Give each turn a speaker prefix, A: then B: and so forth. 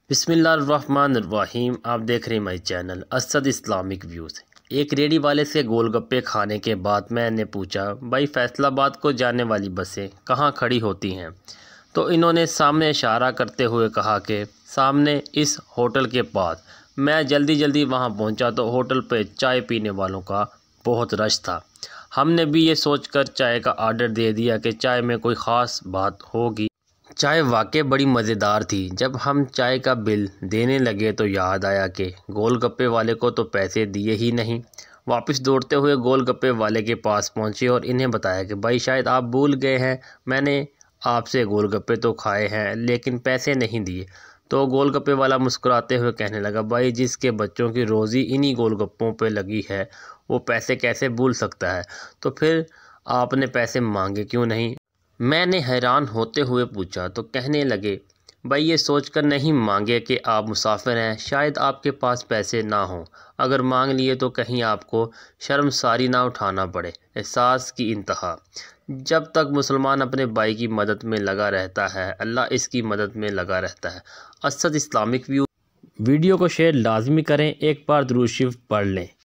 A: बिस्मिल्लाहिर्रहमानिर्रहीम। आप देख रहे हैं my channel Asad Islamic views. एक रेडी वाले से गोलगप्पे खाने के बाद मैंने पूछा, भाई फैसलाबाद को जाने वाली बसें कहाँ खड़ी होती हैं? तो इन्होंने सामने इशारा करते हुए कहा कि सामने इस होटल के पास। मैं जल्दी जल्दी वहाँ पहुँचा तो होटल पे चाय पीने वालों का बहुत रश था। हमने भी ये सोचकर चाय का आर्डर दे दिया कि चाय में कोई ख़ास बात होगी। चाय वाकई बड़ी मज़ेदार थी। जब हम चाय का बिल देने लगे तो याद आया कि गोलगप्पे वाले को तो पैसे दिए ही नहीं। वापस दौड़ते हुए गोलगप्पे वाले के पास पहुंचे और इन्हें बताया कि भाई शायद आप भूल गए हैं, मैंने आपसे गोलगप्पे तो खाए हैं लेकिन पैसे नहीं दिए। तो गोलगप्पे वाला मुस्कुराते हुए कहने लगा, भाई जिसके बच्चों की रोज़ी इन्हीं गोलगप्पों पे लगी है वो पैसे कैसे भूल सकता है? तो फिर आपने पैसे मांगे क्यों नहीं? मैंने हैरान होते हुए पूछा तो कहने लगे, भाई ये सोचकर नहीं मांगे कि आप मुसाफिर हैं, शायद आपके पास पैसे ना हों। अगर मांग लिए तो कहीं आपको शर्मसारी ना उठाना पड़े। एहसास की इंतहा। जब तक मुसलमान अपने भाई की मदद में लगा रहता है, अल्लाह इसकी मदद में लगा रहता है। असद इस्लामिक व्यू वीडियो को शेयर लाजमी करें, एक बार दुरूद शरीफ पढ़ लें।